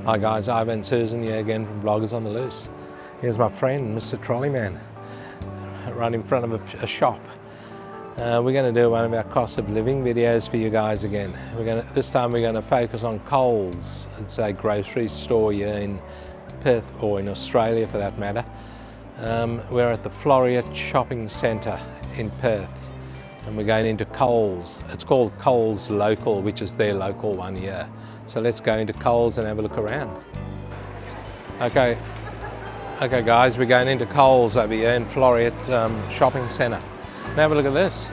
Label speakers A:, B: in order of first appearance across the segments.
A: Hi guys, Ivan and Susan here again from Vloggers on the Loose. Here's my friend, Mr. Trolleyman, right in front of a shop. We're going to do one of our cost of living videos for you guys again. This time we're going to focus on Coles. It's a grocery store here in Perth, or in Australia for that matter. We're at the Floriat Shopping Centre in Perth, and we're going into Coles. It's called Coles Local, which is their local one here. So let's go into Coles and have a look around. Okay guys, we're going into Coles over here in Floriat Shopping Centre. Now have a look at this.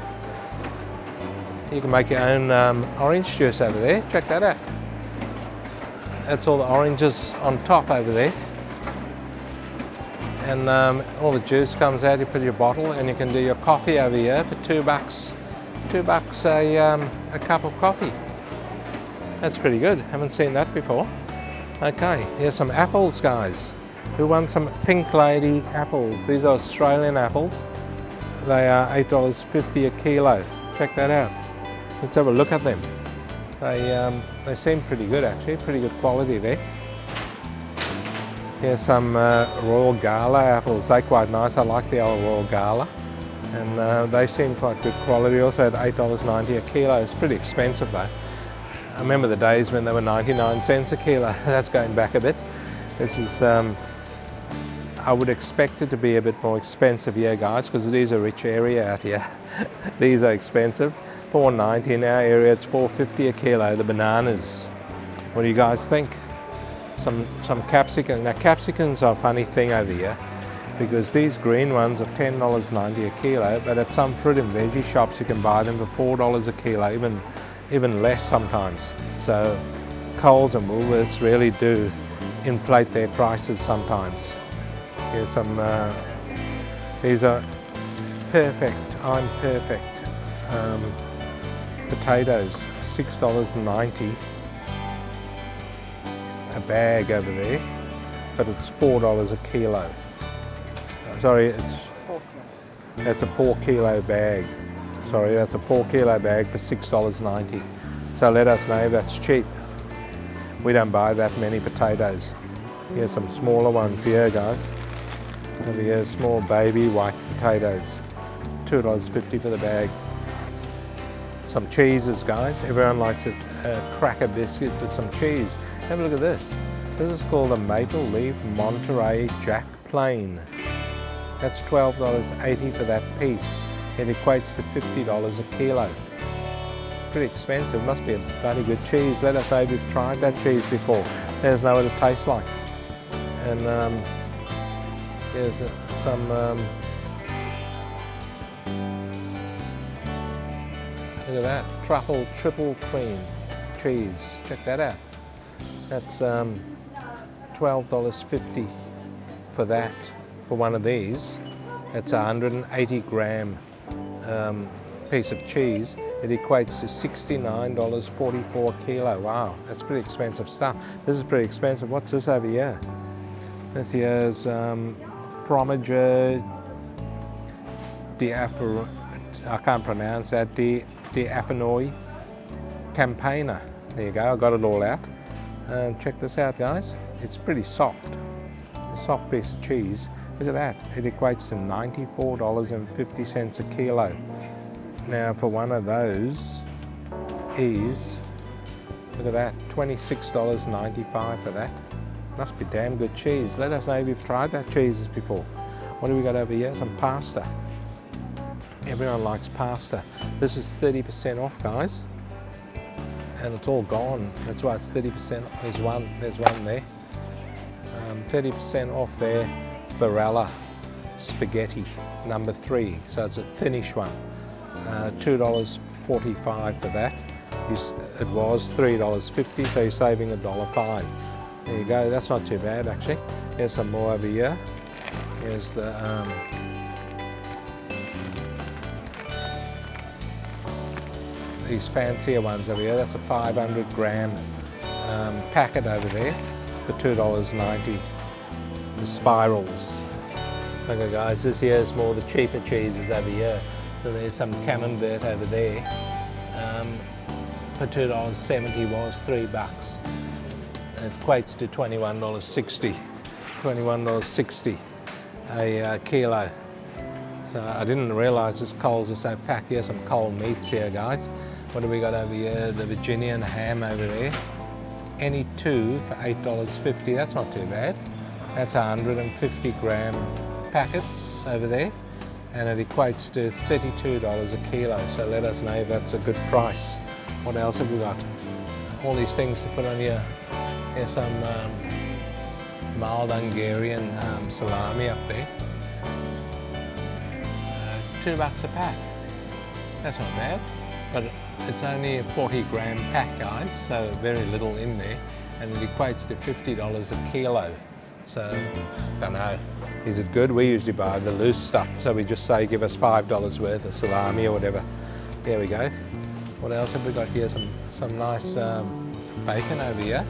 A: You can make your own orange juice over there. Check that out. That's all the oranges on top over there. And all the juice comes out, you put your bottle, and you can do your coffee over here for $2. $2 a cup of coffee. That's pretty good. Haven't seen that before. Okay, here's some apples, guys. Who wants some Pink Lady apples? These are Australian apples. They are $8.50 a kilo. Check that out. Let's have a look at them. They seem pretty good actually, pretty good quality there. Here's some Royal Gala apples. They're quite nice. I like the old Royal Gala. And they seem quite good quality. Also at $8.90 a kilo. It's pretty expensive though. I remember the days when they were 99 cents a kilo. That's going back a bit. This is, I would expect it to be a bit more expensive here, guys, because it is a rich area out here. These are expensive. $4.90 in our area, it's $4.50 a kilo. The bananas. What do you guys think? Some capsicum. Now capsicums are a funny thing over here, because these green ones are $10.90 a kilo, but at some fruit and veggie shops you can buy them for $4 a kilo, even less sometimes. So Coles and Woolworths really do inflate their prices sometimes. Here's some, these are perfect, I'm perfect potatoes, $6.90 a bag over there, but it's $4 a kilo. Sorry, that's a 4 kilo bag. Sorry, that's a 4 kilo bag for $6.90. So let us know if that's cheap. We don't buy that many potatoes. Here's some smaller ones here, guys. Over here, small baby white potatoes. $2.50 for the bag. Some cheeses, guys. Everyone likes a cracker biscuit with some cheese. Have a look at this. This is called a Maple Leaf Monterey Jack Plain. That's $12.80 for that piece. It equates to $50 a kilo. Pretty expensive. Must be a bloody good cheese. Let us know if you've tried that cheese before. Let us know what it tastes like. And here's some look at that, truffle triple cream cheese. Check that out. That's $12.50 for that, for one of these. That's a 180 gram piece of cheese. It equates to $69.44 a kilo. Wow, that's pretty expensive stuff. This is pretty expensive. What's this over here? This here is Fromager I can't pronounce that. D'Affinoy Campaigner. There you go, I got it all out. Check this out, guys. It's pretty soft. A soft piece of cheese. Look at that. It equates to $94.50 a kilo. Now for one of those is, look at that, $26.95 for that. Must be damn good cheese. Let us know if you've tried that cheese before. What do we got over here? Some pasta. Everyone likes pasta. This is 30% off, guys. And it's all gone. That's why it's 30%. There's one there. 30% off there. Barilla spaghetti number 3. So it's a thinnish one. $2.45 for that. It was $3.50, so you're saving $1.05. There you go, that's not too bad actually. Here's some more over here. Here's the these fancier ones over here. That's a 500 gram packet over there for $2.90. The spirals. Okay guys, this here is more the cheaper cheeses over here. So there's some Camembert over there. For $2.70 was $3. It equates to $21.60. $21.60 a kilo. So I didn't realise this Coles are so packed. Here's some Cole meats here, guys. What do we got over here? The Virginian ham over there. Any two for $8.50. That's not too bad. That's 150 gram packets over there, and it equates to $32 a kilo. So let us know if that's a good price. What else have we got? All these things to put on here. Here's some mild Hungarian salami up there. $2 a pack. That's not bad, but it's only a 40 gram pack, guys, so very little in there, and it equates to $50 a kilo. So, don't know, is it good? We usually buy the loose stuff, so we just say give us $5 worth of salami or whatever. There we go. What else have we got here? Some nice bacon over here.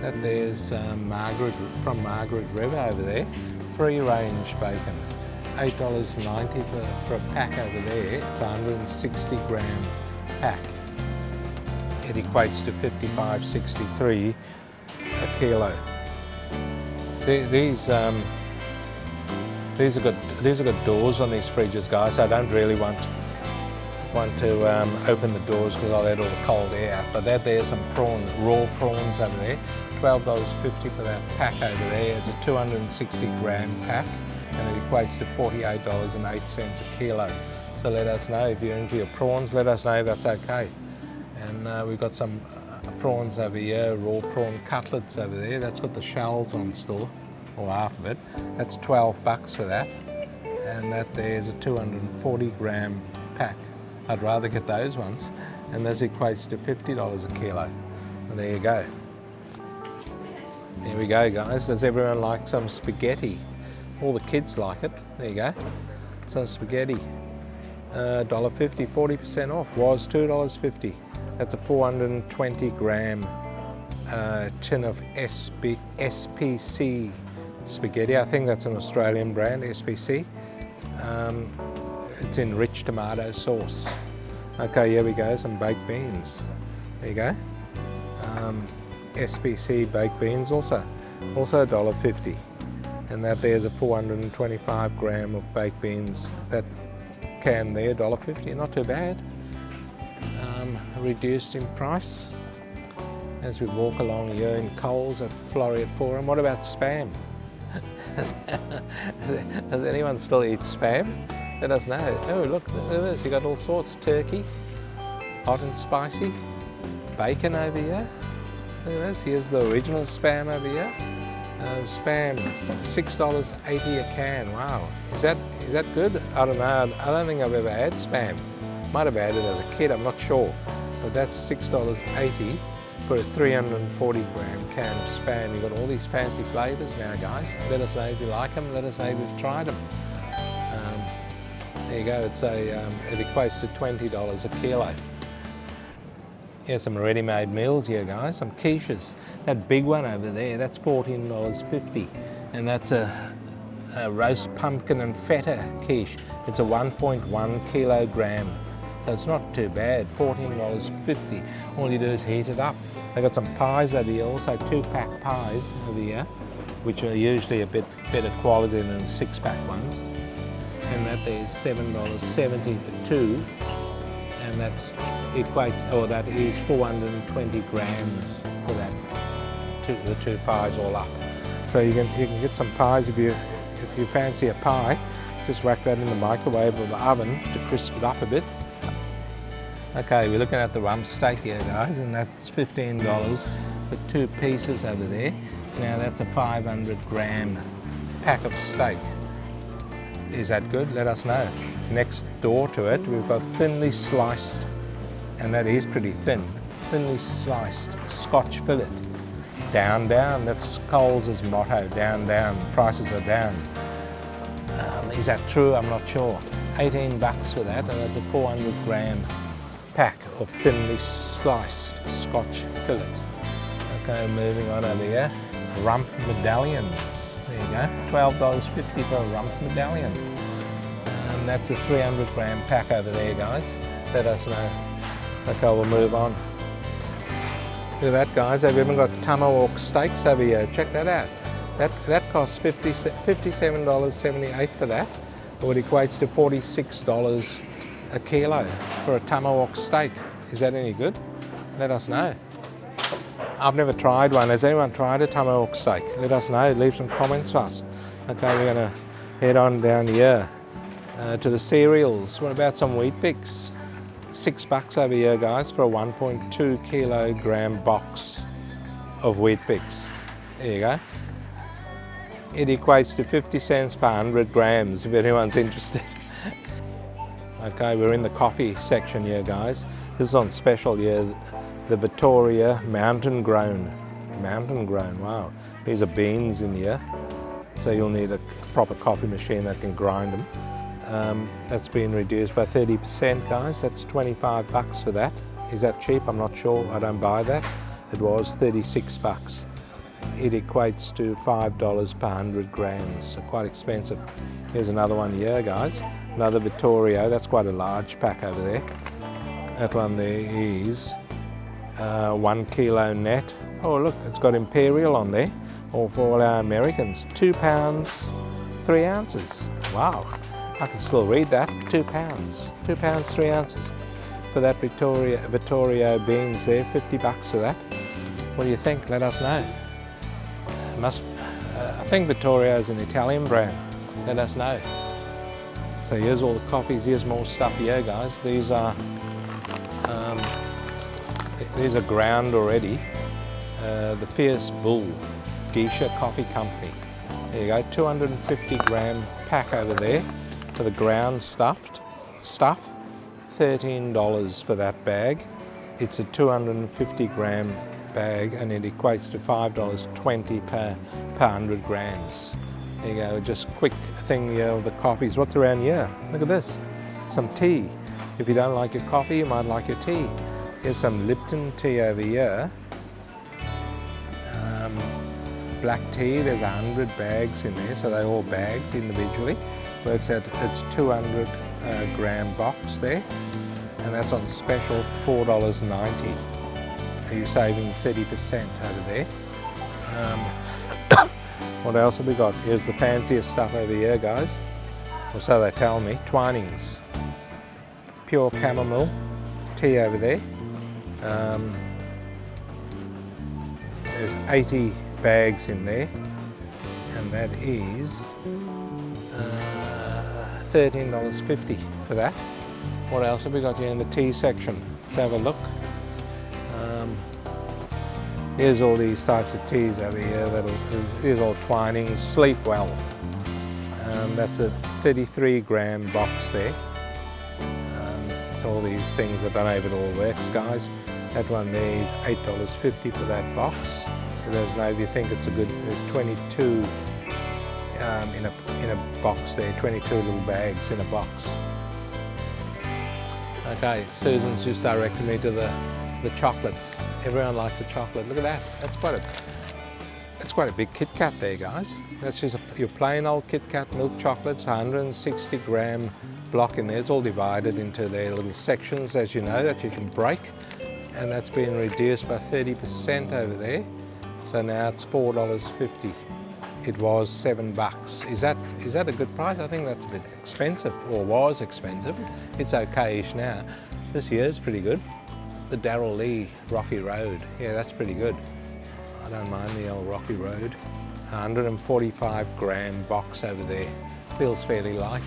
A: That there's Margaret from Margaret River over there. Free range bacon. $8.90 for a pack over there. It's 160 gram pack. It equates to $55.63 a kilo. These are good doors on these fridges, guys. I don't really want to open the doors because I'll let all the cold air out. But there's some prawns, raw prawns over there. $12.50 for that pack over there. It's a 260 gram pack, and it equates to $48.08 a kilo. So let us know if you're into your prawns. Let us know if that's okay. And we've got some prawns over here, raw prawn cutlets over there. That's got the shells on still, or half of it. That's $12 for that. And that there's a 240 gram pack. I'd rather get those ones. And this equates to $50 a kilo. And there you go. There we go, guys. Does everyone like some spaghetti? All the kids like it. There you go. Some spaghetti. $1.50, 40% off. Was $2.50. That's a 420 gram tin of SPC spaghetti. I think that's an Australian brand, SPC. It's in rich tomato sauce. Okay, here we go, some baked beans. There you go. SPC baked beans also $1.50. And that there's a 425 gram of baked beans. That can there, $1.50, not too bad. Reduced in price as we walk along here in Coles at Floreat Forum. What about spam? Does anyone still eat spam? Let us know. Oh, look at this, you got all sorts. Turkey, hot and spicy, bacon over here. Look at this, here's the original spam over here. Spam, $6.80 a can. Wow, is that good? I don't know. I don't think I've ever had spam. Might have had it as a kid, I'm not sure. But that's $6.80 for a 340 gram can of spam. You've got all these fancy flavours now, guys. Let us know if you like them. Let us know if you've tried them. There you go. It's it equates to $20 a kilo. Here's some ready-made meals here, guys. Some quiches. That big one over there, that's $14.50, and that's a roast pumpkin and feta quiche. It's a 1.1 kilogram. So it's not too bad, $14.50. All you do is heat it up. They've got some pies over here, also 2-pack pies over here, which are usually a bit better quality than the 6-pack ones. And that there's $7.70 for 2, and that is 420 grams for that, the 2 pies all up. So you can get some pies if you fancy a pie. Just whack that in the microwave or the oven to crisp it up a bit. Okay, we're looking at the rump steak here, guys, and that's $15 for 2 pieces over there. Now that's a 500 gram pack of steak. Is that good? Let us know. Next door to it, we've got thinly sliced, and that is pretty thinly sliced Scotch fillet. Down, down, that's Coles' motto, down, down, prices are down. Is that true? I'm not sure. $18 for that, and that's a 400 gram pack of thinly sliced Scotch fillet. Okay, moving on over here. Rump medallions. There you go. $12.50 for a rump medallion. And that's a 300 gram pack over there, guys. Let us know. Okay, we'll move on. Look at that, guys. They've even got tomahawk steaks over here. Check that out. That costs $57.78 for that, or it equates to $46 a kilo for a tomahawk steak. Is that any good? Let us know. I've never tried one. Has anyone tried a tomahawk steak? Let us know. Leave some comments for us. Okay, we're going to head on down here to the cereals. What about some Wheat Bix? $6 over here, guys, for a 1.2 kilogram box of Wheat Bix. There you go. It equates to 50 cents per 100 grams if anyone's interested. Okay, we're in the coffee section here, guys. This is on special here, the Victoria Mountain Grown. Mountain Grown, wow. These are beans in here, so you'll need a proper coffee machine that can grind them. That's been reduced by 30%, guys. That's $25 for that. Is that cheap? I'm not sure. I don't buy that. It was $36. It equates to $5 per 100 grams, so quite expensive. Here's another one here, guys. Another Vittorio. That's quite a large pack over there. That one there is 1 kilo net. Oh, look, it's got Imperial on there. Or for all our Americans, 2 pounds, 3 ounces. Wow. I can still read that. 2 pounds. 2 pounds, 3 ounces. For that Vittorio beans there, $50 for that. What do you think? Let us know. I think Vittorio is an Italian brand. Let us know. So here's all the coffees. Here's more stuff here, guys. These are ground already. The Fierce Bull Geisha Coffee Company. There you go. 250 gram pack over there for the ground stuff. $13 for that bag. It's a 250 gram bag and it equates to $5.20 per 100 grams. There you go, just quick thing here of the coffees. What's around here? Look at this, some tea. If you don't like your coffee, you might like your tea. Here's some Lipton tea over here. Black tea, there's 100 bags in there, so they're all bagged individually. Works out, it's 200 gram box there, and that's on special $4.90. You're saving 30% over there. What else have we got? Here's the fanciest stuff over here, guys. Or so they tell me. Twinings. Pure chamomile tea over there. There's 80 bags in there. And that is $13.50 for that. What else have we got here in the tea section? Let's have a look. Here's all these types of teas over here. Here's all Twinings. Sleep Well. That's a 33 gram box there. It's all these things. I don't know if it all works, guys. That one there is $8.50 for that box. For those of you think it's a good, there's 22 in a box there, 22 little bags in a box. Okay, Susan's just directed me to the chocolates. Everyone likes a chocolate. Look at that. That's quite a big Kit Kat there, guys. That's just your plain old Kit Kat milk chocolates, 160 gram block in there. It's all divided into their little sections, as you know, that you can break. And that's been reduced by 30% over there. So now it's $4.50. It was $7. Is that a good price? I think that's a bit expensive, or was expensive. It's okay-ish now. This year's pretty good. The Darrell Lee Rocky Road. Yeah, that's pretty good. I don't mind the old Rocky Road. 145 gram box over there. Feels fairly light.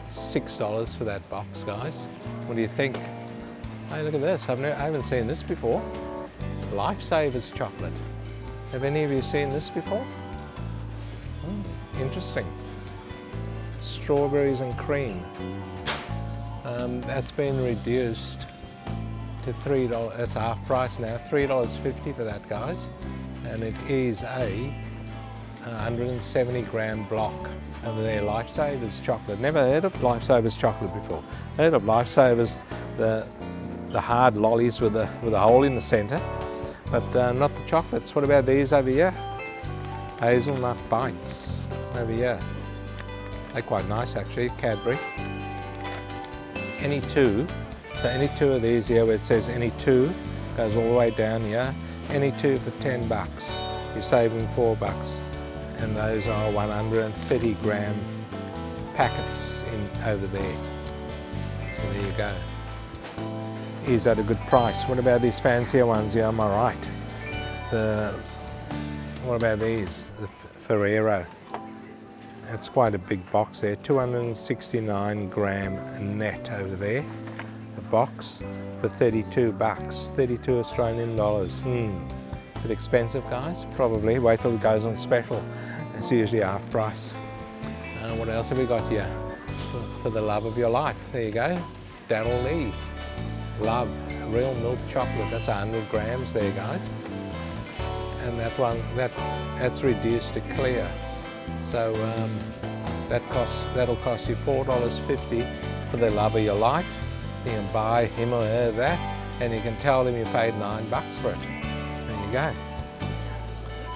A: $6 for that box, guys. What do you think? Hey, look at this. I haven't seen this before. Lifesavers chocolate. Have any of you seen this before? Interesting. Strawberries and cream. That's been reduced to $3. That's half price now. $3.50 for that, guys. And it is a 170 gram block over there. Lifesavers chocolate. Never heard of Lifesavers chocolate before. Heard of Lifesavers, the hard lollies with a hole in the centre, but not the chocolates. What about these over here? Hazelnut Bites over here. They're quite nice actually. Cadbury. Any two. So any two of these here where it says any two Goes all the way down here. Any two for $10. You're saving $4. And those are 130 gram packets over there. So there you go. Is at a good price. What about these fancier ones here on my right? What about these? The Ferrero. That's quite a big box there. 269 gram net over there. The box for $32. 32 Australian dollars. Bit expensive, guys? Probably. Wait till it goes on special. It's usually half price. What else have we got here? For the love of your life. There you go. Daryl Lee. Love. Real milk chocolate. That's 100 grams there, guys. And that one, that's reduced to clear. So that'll cost you $4.50 for the love of your life. You can buy him or her that, and you can tell them you paid $9 for it. There you go.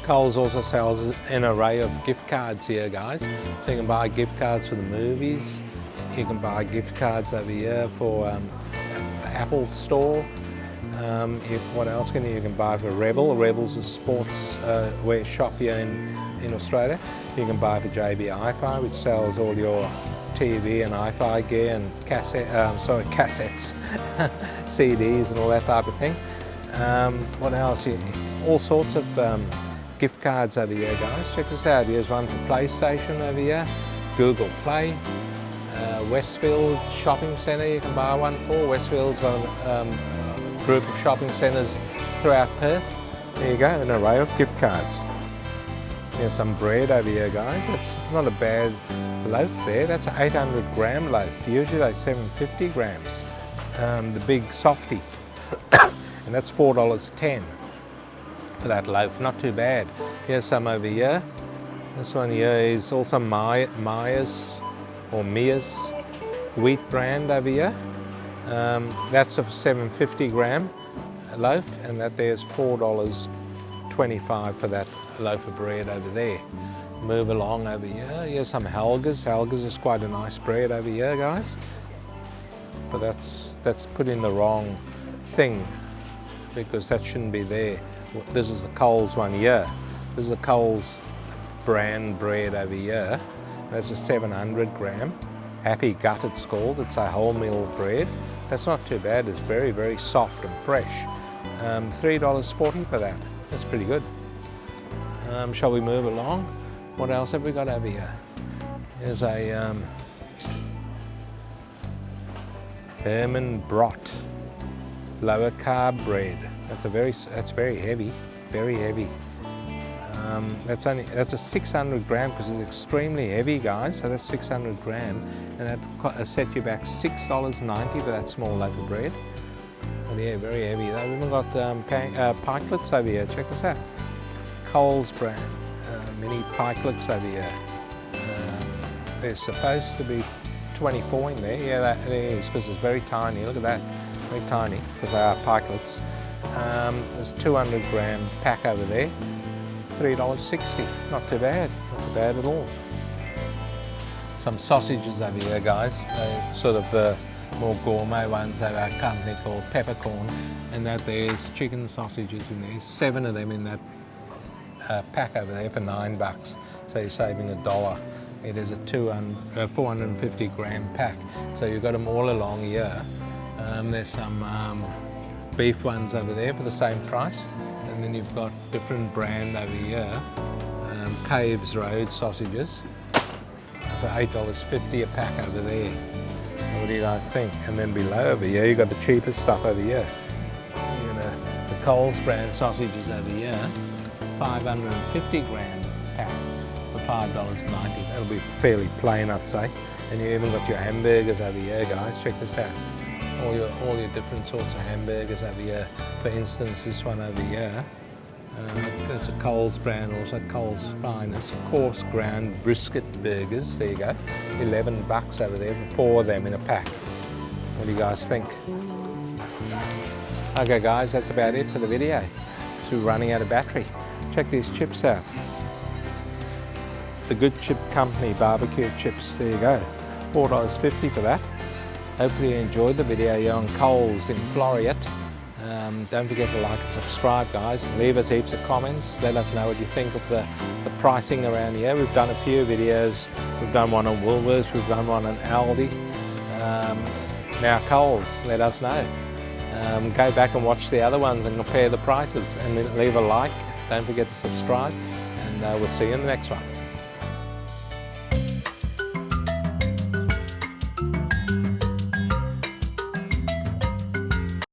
A: Coles also sells an array of gift cards here, guys. So you can buy gift cards for the movies. You can buy gift cards over here for Apple Store. What else can you can buy for Rebel? Rebel's a sports wear shop here in Australia. You can buy for JB Hi-Fi, which sells all your TV and Hi-Fi gear and cassettes, CDs and all that type of thing. What else? All sorts of gift cards over here, guys. Check this out. Here's one for PlayStation over here, Google Play, Westfield Shopping Centre you can buy one for. Westfield's got a group of shopping centres throughout Perth. There you go, an array of gift cards. Here's some bread over here, guys. It's not a bad loaf there. That's an 800 gram loaf. Usually they're 750 grams. The big softie. And that's $4.10 for that loaf. Not too bad. Here's some over here. This one here is also Myers or Mia's wheat brand over here. That's a 750 gram loaf, and that there's $4.25 for that loaf of bread over there. Move along over here. Here's some Helga's. Helga's is quite a nice bread over here, guys. But that's put in the wrong thing because that shouldn't be there. This is the Coles one here. This is the Coles brand bread over here. That's a 700 gram. Happy Gut it's called. It's a wholemeal bread. That's not too bad. It's very, very soft and fresh. $3.40 for that. That's pretty good. Shall we move along? What else have we got over here? There's a Herman Brot lower carb bread. That's very heavy, very heavy. That's a 600 gram because it's extremely heavy, guys. So that's 600 gram, and that set you back $6.90 for that small loaf of bread. But yeah, very heavy. We've even got pikelets over here. Check this out. Coles brand mini pikelets over here. There's supposed to be 24 in there. Yeah, that there is because it's very tiny. Look at that, very tiny because they are pikelets. There's 200 gram pack over there. $3.60. Not too bad. Not too bad at all. Some sausages over here, guys. They're sort of the more gourmet ones. They have a company called Peppercorn, and that there's chicken sausages in there. 7 of them in that pack over there for $9. So you're saving $1. It is a 450 gram pack. So you've got them all along here. There's some beef ones over there for the same price. And then you've got different brand over here. Caves Road sausages for $8.50 a pack over there. What do you guys think? And then below over here, you've got the cheapest stuff over here. The Coles brand sausages over here, 550 gram pack for $5.90. That'll be fairly plain, I'd say. And you even got your hamburgers over here, guys. Check this out. All your different sorts of hamburgers over here. For instance, this one over here. It's a Coles brand, also Coles Finest coarse ground brisket burgers. There you go. $11 over there for 4 of them in a pack. What do you guys think? Okay, guys, that's about it for the video. So we're running out of battery. Check these chips out. The Good Chip Company barbecue chips. There you go. $4.50 for that. Hopefully you enjoyed the video here on Coles in Floreat. Don't forget to like and subscribe, guys. Leave us heaps of comments. Let us know what you think of the pricing around here. We've done a few videos. We've done one on Woolworths, we've done one on Aldi. Now Coles, let us know. Go back and watch the other ones and compare the prices, and then leave a like. Don't forget to subscribe, and we'll see you in the next one.